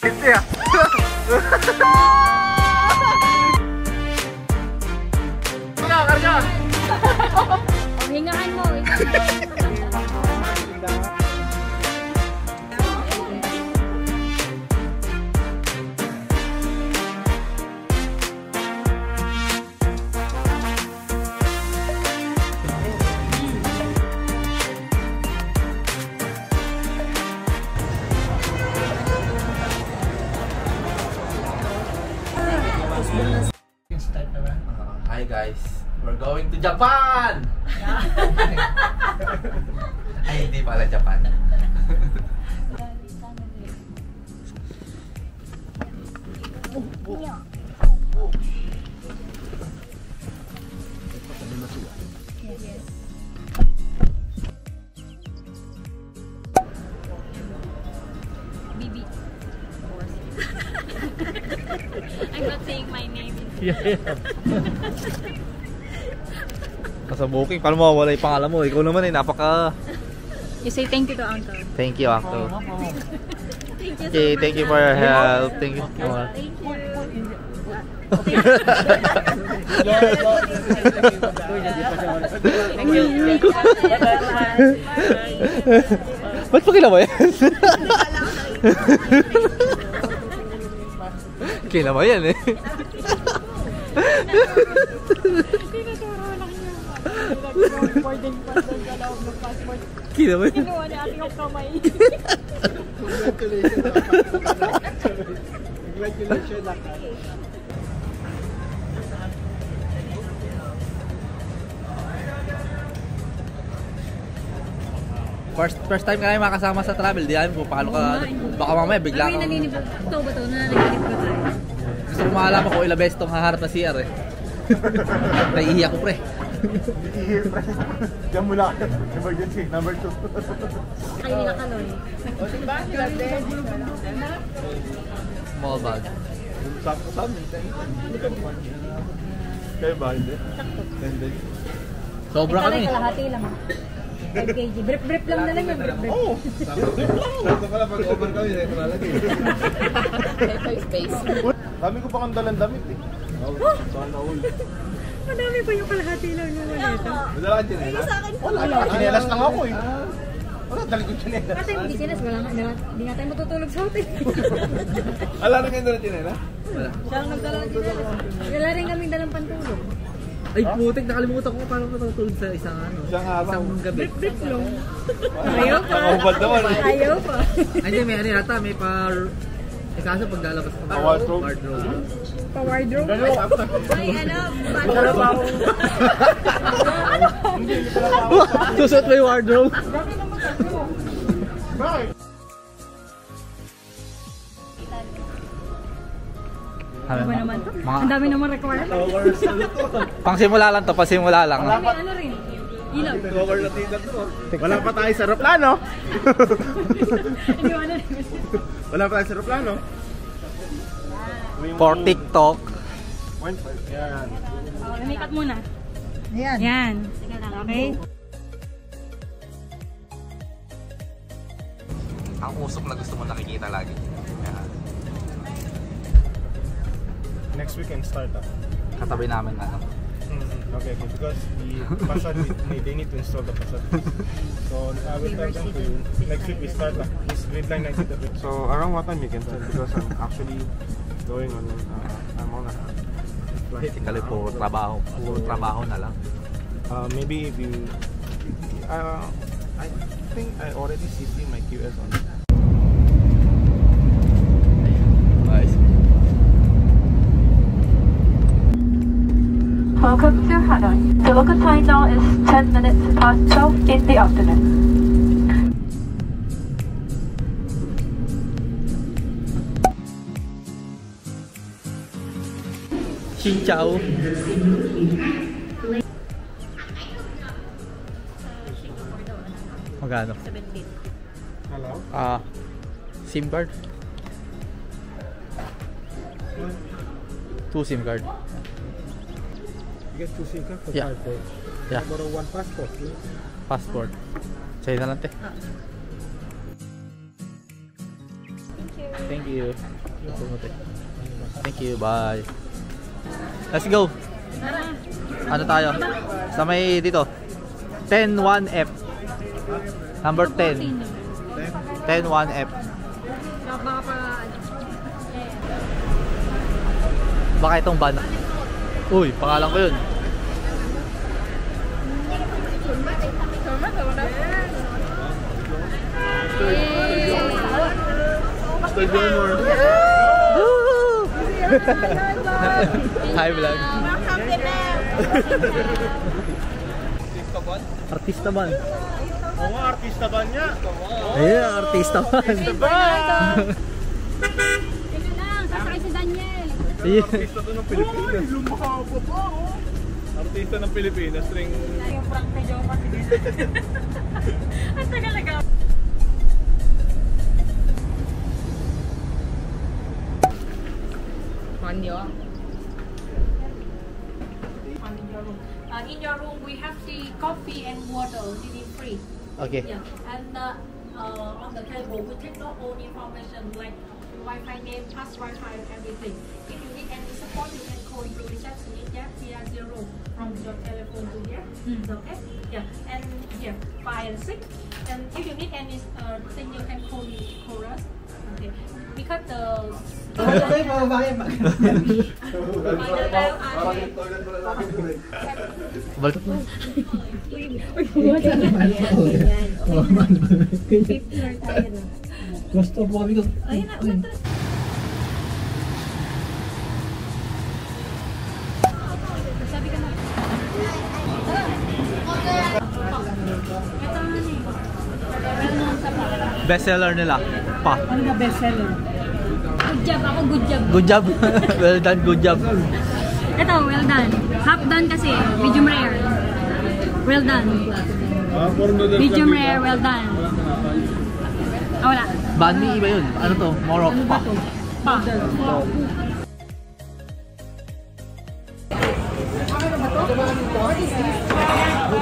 Hindi ah. Karga! Hingahan mo. Hi guys, we're going to Japan! Ay, hindi pala Japan. Bibi. I'm not saying my name. Nasa booking, paano mawawala yung pangalan mo? Ikaw naman napaka... You say thank you to Uncle. Thank you, Uncle. Thank you so Okay, much. thank you for your help. Thank you. Thank you. Thank you. Ba't pa kinaba yan? Kinaba yan eh. Kinaba yan. Kinuha niya ating ang kamay. Congratulations. First time ka na yung makasama sa travel, di alam kung paano ka, baka mamaya bigla kang... Naninibog. Ito ba ito? Nananaginip ko tayo. Gusto ko makalaman kung ilang beses itong haharap na CR eh. Naiihi ako pre. Diyan mula. Emergency, number 2. Kayo nila Kaloy. Small bag. Sakto sa amin. Kayo ba? Hindi? Hindi. Sobra kami. Kalahati lang. 5 kg. Brief lang na lang yun. Brief. Oo. Sakto pala pag over kami. Malaki. Space. Dami ko pa kang dalang damit eh. Sana all. Madami pa yung kalahati lang yung maleta. Madala ka chinelas? Wala. Chinelas lang ako eh. Wala, dali ko chinelas. Kasi hindi sinas, hindi nga tayo matutulog sa hotel. Ala na kayo dalang chinelas? Wala. Siya ang nagdala ng sinas. Wala rin kaming dalang pantulog. Ay putik, nakalimutan ko paano matutulog sa isang ano. Isang araw. Isang gabi. Brief lang. Ayaw pa. Nakahubad naman eh. Ayaw pa. Ay hindi, may ano yata, may par... Eh kaso pag lalabas ka Wardrobe? wardrobe. Pa-wardrobe. Ay, ano? Susot mo yung wardrobe. Bakit? Ano ba naman to? Ang dami naman requirement. Pangsimula lang to, pasimula lang. May ano rin. Ilaw. Wala pa tayo sa aeroplano. Hindi mo ano rin. Wala pa tayo sa aeroplano. For TikTok. 1.5. Yan. Lumikat muna. Ayan. Yan. Okay. Ang usok na gusto mo nakikita lagi. Next weekend start ah. Katabi namin na ano. Okay, because the facade, they need to install the facade. So I will tell them to next week we start lah. This grade line I see the bit. So around what time you can start? Because I'm actually going on, I'm on a flight. Basically puro trabaho na lang. Maybe if you, I think I already CC my QS on it. Nice. Welcome to Hanoi. The local time now is 10 minutes past 12 in the afternoon. Xin chào. Magkano? 17. Hello? SIM card? 2 SIM card. You get 2 SIM card for Yeah. 5 days. Yeah. Borrow 1 passport, please. Passport. Sa'yo na lang te. Thank you. Thank you. Thank you, bye. Let's go. Ano tayo? Sa may dito. 10-1F. Number 10. 10-1F. Baka itong van. Uy, pangalan ko yun. Hi vlog. Artista ban. Oo nga, artista ba niya? Ayun, artista ban. Teka lang, sasakay si Daniel. Artista to ng Pilipinas. Lumahaba pa, oh. Artista ng Pilipinas, ring... Yung prank na joke. Ang tagal na gawin. In your room, we have the coffee and water, it is free. Okay. Yeah, and on the table, we take note all information like Wi-Fi name, pass Wi-Fi, everything. If you need any support, you can call the receptionist via 0 from your telephone to here. Okay? Yeah, and here 5 and 6. And if you need any thing, you can call us. Okay, because the Balik mo. Gusto po kami ko. Sabi ka na. Bestseller nila. Pa. Ano na bestseller? Good job ako, good job. Good job. Well done, good job. Ito, well done. Half done kasi, medium rare. Well done. Medium rare, well done. Ah, wala. Banh mi iba yun. Ano to? Morok pa. Pa.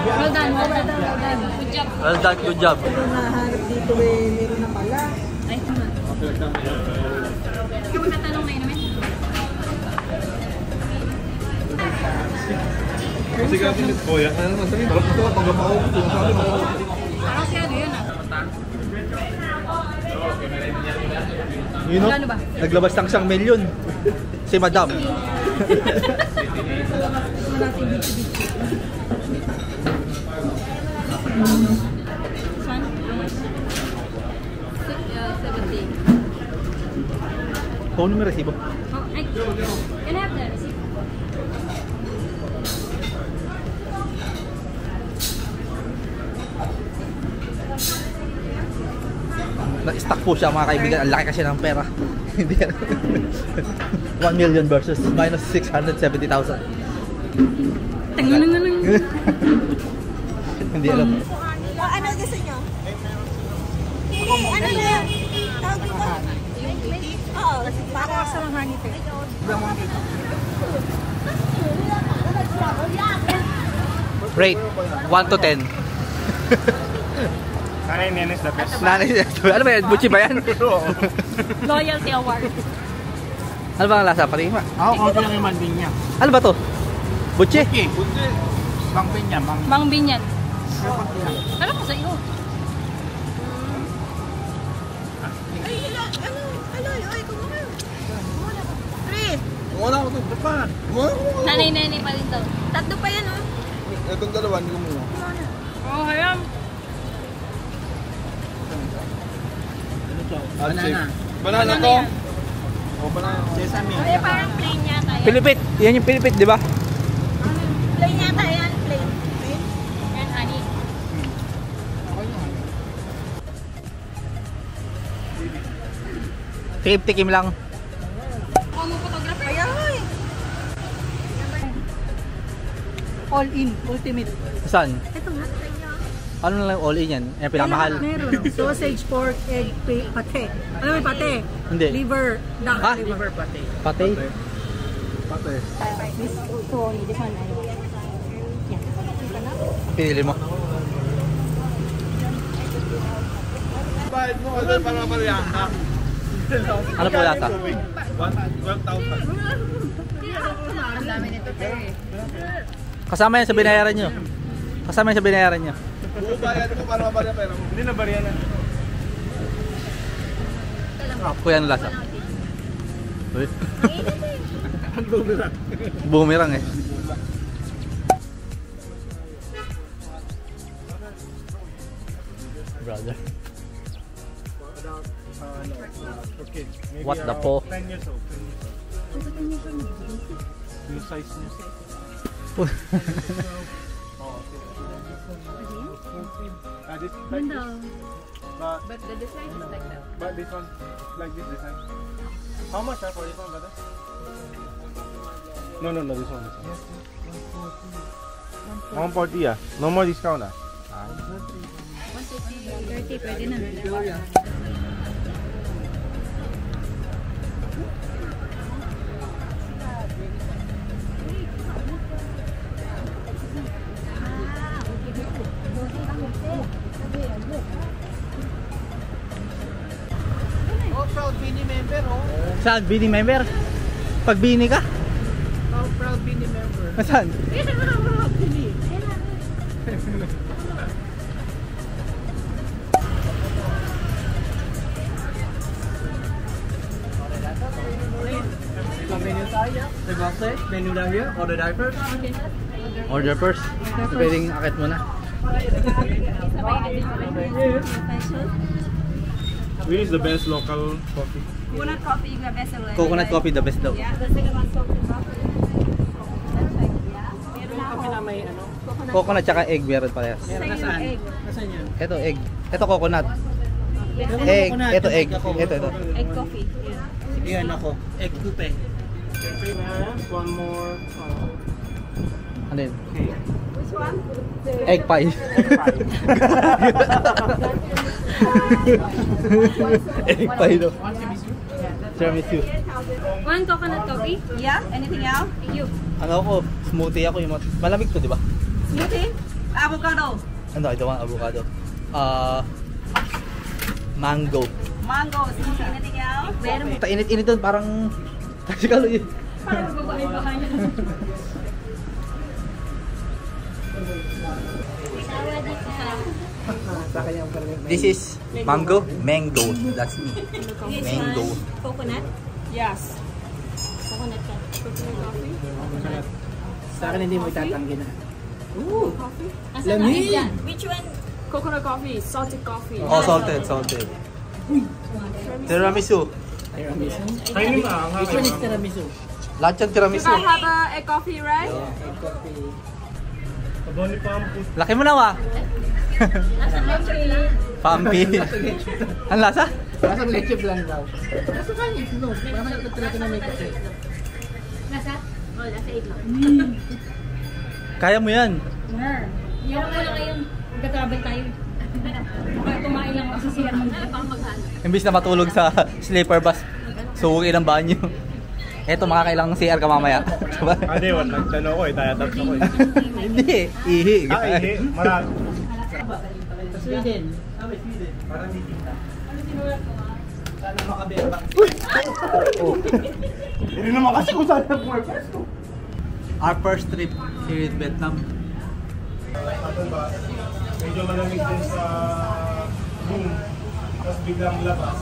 Well done, well done, well done. Good job. Well done, good job. Nahanap dito meron na pala. Ay, ito na. Ikaw magtatanong na naman. Kasi kasi nito, yan. Ano naman sabi? Parang ito, pag gamaw ko. Parang si ano yun ah. You know, Ano ba? naglabas ng 1,000,000. Si Madam. Saan? 70. Kung ano may resibo? Oh, ay. Can I have the receipt? Na-stuck po siya mga kaibigan. Ang laki kasi ng pera. Hindi yan. 1,000,000 versus minus 670,000. Tangananganang. Hindi alam. Ano gusto nyo? Ano na? Tawag ko. Oo, para sa mga hanite. Rate 1 to 10. Nanay Nene is the best. Nanay, ano ba yan? Buchi ba yan? Loyalty award. Ano ba ang lasa? Parima? Ako, konti lang yung manding niya. Ano ba to? Buchi? Okay, bunti. Mang pinya, mang... Mang Binyan. Ano ko sa iyo? Wala ko ito. Dapat. Nanay-nanay pa rin daw. Tatlo pa yan oh. Itong dalawa, hindi ko muna. Oh, hayam. Banana. Banana to? O, banana. Sesame. Ay, parang plain yata yan. Pilipit. Yan yung pilipit, di ba? Plain yata yan. Plain. And honey. Tikim lang. Oh, mo photographer? Ayan. All in. Ultimate. Saan? Ito nga. Ano na lang all in yan? Yan pinamahal. Meron. Sausage, pork, egg, pate. Ano may pate? Hindi. Liver, duck Ha? liver. Pate? Pate. This one. Yeah. Pinili mo. Bayad mo, ano para mariyahan ka? Ano po lasa? 12,000. Kasama yan sa binayaran nyo. Kasama yan sa binayaran nyo. Bubayad ko para mabarya pera mo. Hindi na barya na. Kuya, ano lasa? Uy. Boomerang. Boomerang eh. Brother. Okay. Maybe What the around po? 10 years old. 10 years old. Yung size niya. This like this. But the design is like that. But this one, like this design. How much for this one, brother? No, this one. 140 yeah. No more discount ah. 30, pwede na. Saan? Bini member? Pag bini ka? Oh, proud Bini member. Saan? Menu tayo. The boxes, menu down here, order diapers. Order first. Pwedeng akit mo na. Which is the best local coffee? Coconut coffee is the best seller. Coconut coffee the best daw. Yeah, the second one coconut coffee. Coffee na may ano? Coconut tsaka egg meron parehas. Nasaan? Nasaan yan? Ito egg. Ito coconut. Egg. Ito egg. Ito. Egg coffee. Yeah. Yan ako. Egg coupe. Okay na. One more. Ano yun? Okay. Which one? Egg pie. Egg pie daw. Tiramisu. One coconut coffee. Yeah, anything else? You. Ano ako? Smoothie ako yung malamig to, di ba? Smoothie? Avocado. Ano? I don't want avocado. Mango. Mango. Smoothie. Anything else? Meron. Init-init doon, parang kasi kalo yun. Parang babae pa kanya. This is mango. That's me. Mango. Coconut? Yes. Coconut ka. Sa akin hindi mo itatanggi na. Ooh, coffee. Asan ang egg dyan? Which one? Coconut coffee, salted coffee. Oh, salted. Tiramisu. Kainin mo ang Which one is tiramisu? Lahat yung tiramisu. I have a coffee, right? Egg coffee. Kabali pa ang puso. Laki mo na wa. Asan ang egg? Pampi. Ang lasa? Masang leche blanc daw. Nasa kanya, no. Parang nagtatalaga na may kape. Nasa? Oh, nasa egg lang. Kaya mo yan. Yung ko lang ngayon. Magka-travel tayo. Baka kumain lang ako sa CR mag-hanap. Imbis na matulog sa sleeper bus, suwagin ang banyo. Eto, makakailang CR ka mamaya. Hindi, nagtanong ko eh. Tayatap ako eh. Hindi, ihi. Ihi. Marami. Sweden. Parang hindi kita. Sana makabera. Hindi naman kasi kung saan nag-purpose ko. Our first trip here in Vietnam. Ato ba? Medyo malamig din sa room. Tapos biglang labas.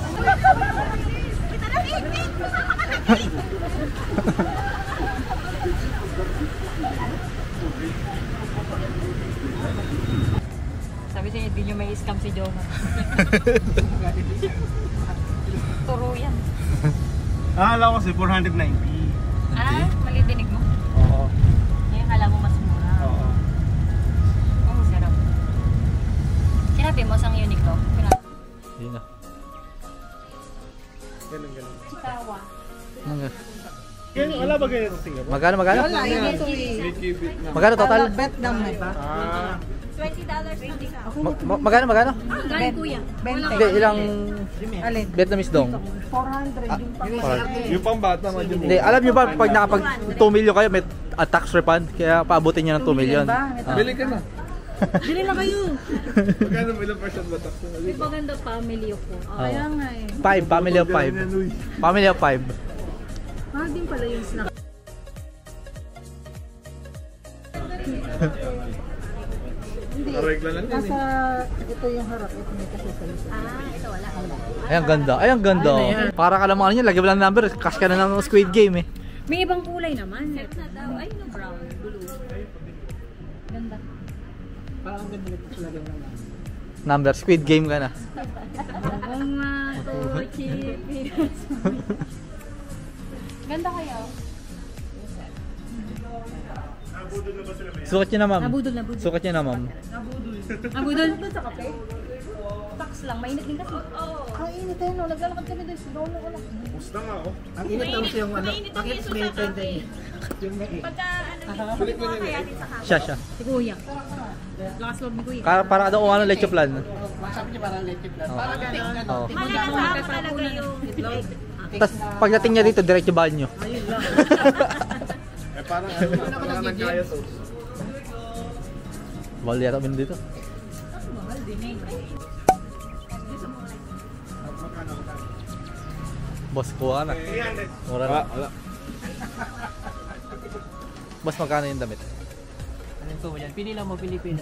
Sabi sa inyo, hindi nyo may scam si Joma. Turo yan. Alam ko kasi 490. Ah, mali dinig mo. Oo. Ngayon kala mo mas mura. Oo. Oh, sarap. Sinabi mo sang Uniqlo? Hindi na. Ganun. Chikawa. Wala ba ganyan sa Singapore? Magkano? Wala, yun ito eh. Magkano total? Vietnam na ba? Ah. $20 ang isa. Magkano? Ah, galing kuya. Wala Hindi, ilang Alin? Vietnamese dong? 400. Yung pang bata mo dyan. Hindi, alam nyo ba pag nakapag 2 million kayo may tax refund? Kaya paabutin nyo ng 2 million. ba? Ah. Bili ka na. Dili na kayo. Magkano mo ilang person ba tax? Di ba ganda family of 4? Oh. Kaya nga eh. 5, family of 5. Family of 5. Ah, din pala yung snack. Hindi. Regla lang yan Nasa, ito yung harap. Ito may kasi sa isa. Ito wala. Ay, ang ganda. Ay, ang ganda. Para ka lang ano niya, lagyan mo lang number. Cash ka na ng Squid Game eh. May ibang kulay naman. Set na daw. Ay, no, brown. Blue. Ganda. Parang ang ganda nito sila lang. Number, Squid Game ka na. Oo nga. Ganda kayo. Sukat niyo na, ma'am. Nabudol. Sukat niyo na, ma'am. Nabudol. Sa kape? Tax lang. Mainit din kasi. Ang init eh, no? Naglalakad kami doon. Doon ako lang. Gusto nga ako. Ang init daw siya yung ano, bakit spray tender niya? Yung Pagka ano, mo kaya din sa kape. Siya. Si Kuya. Lakas loob ni Kuya. Para daw kung ano, leche plan. sabi niya parang late plan. Oh. Parang gano'n. Oo. Malasa ako talaga yung Tapos pagdating niya dito, diretso banyo. Eh parang ano, parang nagkaya sauce. Bawal yata min dito. Boss, kuha ka na. 300. Mura na. Wala. Boss, magkano yung damit? Anong ko mo dyan? Pili lang mo, Pilipino.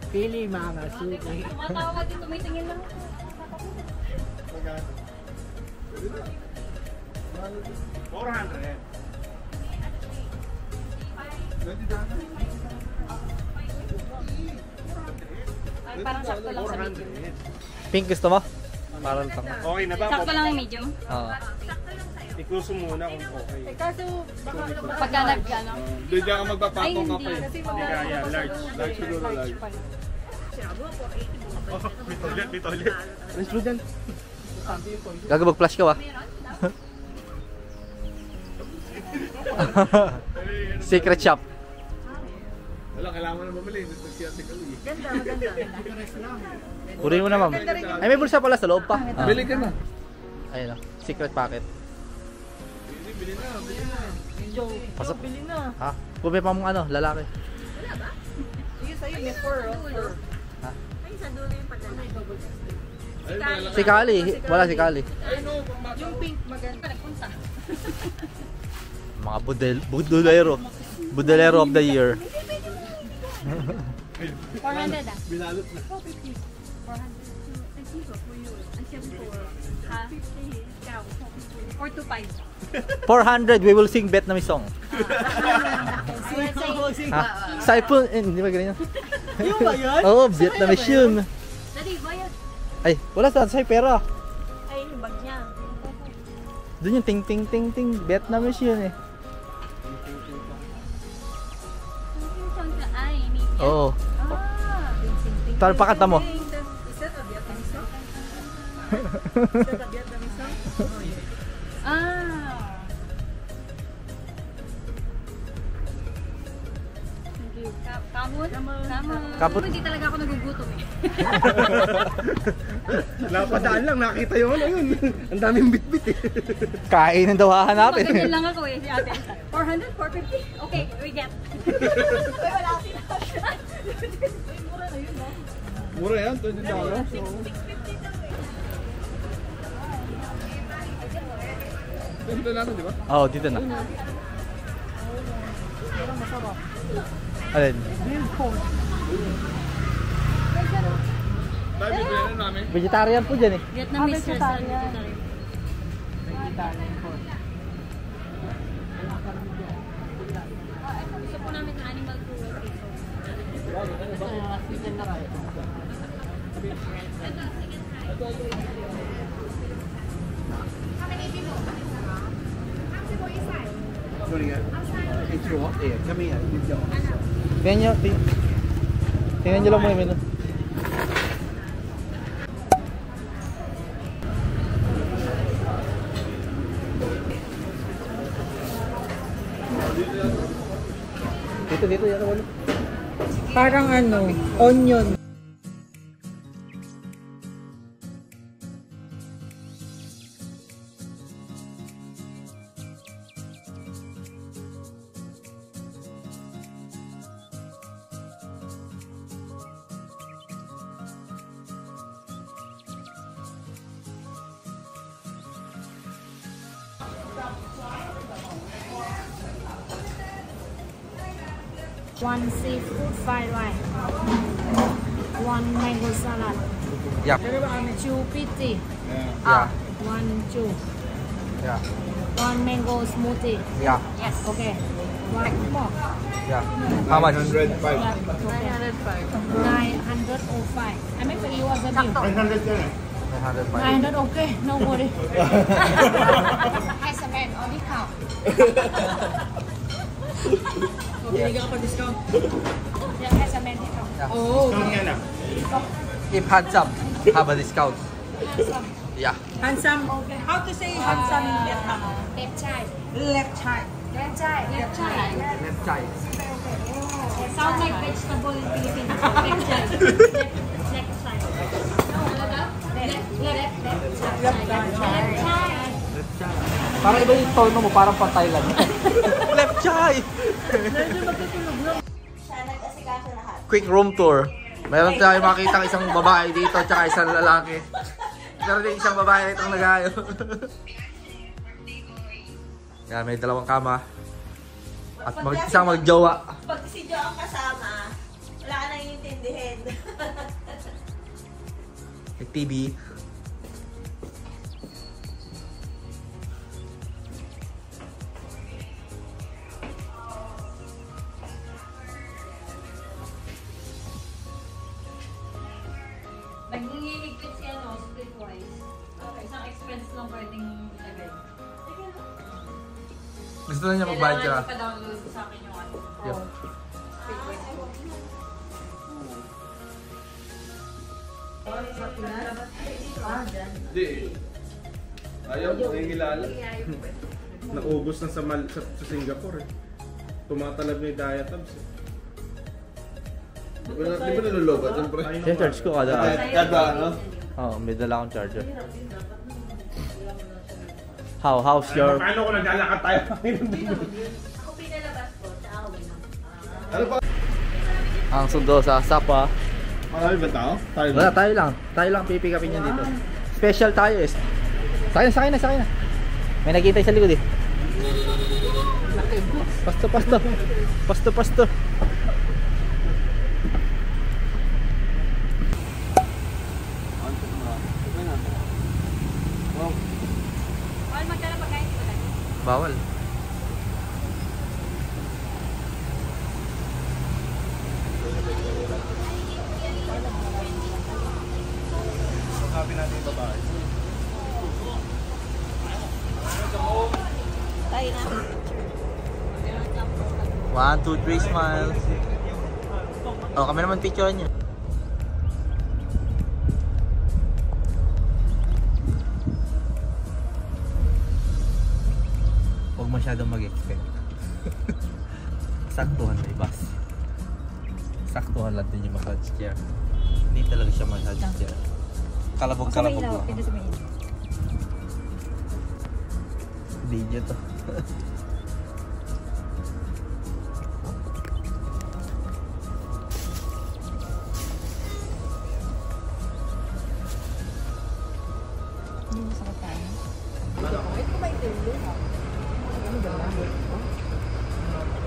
Pili mga suki. Tumatawag dito. May tingin lang. Magkano? 400. Ay, parang sakto lang sa medium. 400. Pink gusto mo? Para lang. Okay na ba? Sakto lang yung medium. Oo. Ikuso muna kung okay. Kaso, baka Pagka ano. Doon ka magpapatong Ay, ka hindi. pa eh. Kasi Hindi kaya, large. Large siguro, large. Oh, dito ulit. Ang student. Gago mag-flash ka ba? Secret shop. Wala, kailangan mo na bumili. Specifically. ganda, maganda. Kurin mo na, ma'am. Ay, may bulsa pala sa loob pa. Ah. Bili ka na. Ayun o. Secret packet. Bili na. Pasok. Bili na. Ha? Kubi pa mong ano, lalaki. Sige sa'yo, may 4 oh. Ay, sa dulo yung padala. Si Kali. Wala si Kali. Yung pink, maganda. Nagpunta. Mga budolero. Budolero of the year. 400 ah. Binalot na. 450. 400. 400, we will sing Vietnamese song. Say, Ha? Saipon, hindi ba ganyan? Yung ba yun? Oo, Vietnamese yun. Dali, bayad. Ay, wala sa pera. Ay, yung bag niya. Doon yung ting ting ting ting, Vietnamese yun eh. Ay, medium. Oo. Ah. Tara, pakanta mo. Is that a Vietnamese song? Is that a Vietnamese song? Ah. Kamon? Kamon. Kapot. Hindi talaga ako nagugutom eh. Napadaan lang, nakita yung ano yun. Ang daming bitbit eh. Kainin daw hahanapin. Ganyan lang ako eh, si ate. 400, 450? Okay, we get. Uy, wala kasi na. Mura yan, $20. Dito natin, di ba? Oo, dito na. Alin? Dahil bibili na namin. Vegetarian po dyan eh. Vietnamese restaurant. Gusto po namin ng animal cruelty. Kami yan. Tingnan nyo, tingnan nyo lang muna yung menu. Dito, yan wala. Parang ano, onion. 1 seafood fried rice. 1 mango salad. Yeah. 2 pizza. Yeah. 1, 2. Yeah. 1 mango smoothie. Yeah. Yes. Okay. 1 more. Yeah. How much? 905. Yeah. Okay. 905. I make for you as a bill. 900 yan eh. 900. Okay. No worry. As a man, only count. Binigyan ka pa discount. Yeah, as a man, discount. Oh. Discount yan ah. If handsome, have a discount. Yeah. Handsome. How to say handsome in Vietnam? Left side. Left side. Left side. Left side. Left side. Sounds like vegetable in Philippines. Left side. Left side. No, left side. Parang iba yung tono mo, parang pang Thailand. Left side! Quick room tour. Meron tayo makita isang babae dito tsaka isang lalaki. Meron din isang babae itong nagayo. Yan, may dalawang kama. At isang magjowa. Pag si Jo ang kasama, wala ka nang iintindihin. May TV. Naglilipit si ano, splitwise. Okay, isang expense lang pwedeng ilagay. Gusto na niya magbayad ka. Kailangan ipa-download ko sa akin yung ano. Yep. Splitwise ko. Hindi. Ayaw, nangingilala. Naubos na sa Singapore eh. Tumatalab na yung diatabs eh. Di ba nalulobat yung pre? Yung charge ko kada. Kada ano? Oo, may dala akong charger. How's your... Paano kung naglalakad tayo? Ako pinalabas ko, sa awin. Ano pa? Ang sundo sa Sapa. Marami ba tao? Tayo Wala, tayo lang. Tayo lang pipikapin yan dito. Special tayo eh. Sakay na. May nakita sa likod eh. Pasto. Bawal magdala pagkain dito tayo. Bawal. Sabi natin yung babae. Tayo na. 1, 2, 3, smile. Oh, kami naman picture niyo. Huwag masyadong mag-expect. Saktuhan na ibas. Saktuhan lang din yung massage chair. Hindi talaga siya massage chair. Kalabog lang. Hindi niya to.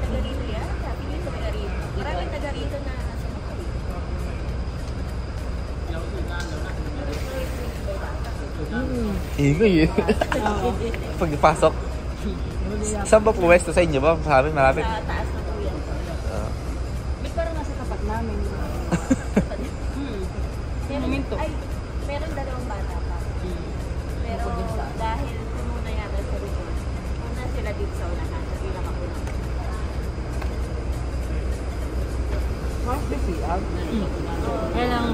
Taga-rito yan. Sabi niyo taga-rito. Maraming taga-rito na sumakay. Ingay eh. Pagpasok. Saan ba puwesto sa inyo ba? Sabi malapit. Sa taas na po yan. Ba't parang nasa tapat namin? Ay, meron dalawang bata pa. Pero dahil muna yata sa resort, muna sila dito sa unahan, sa pinakauna. Kaya lang,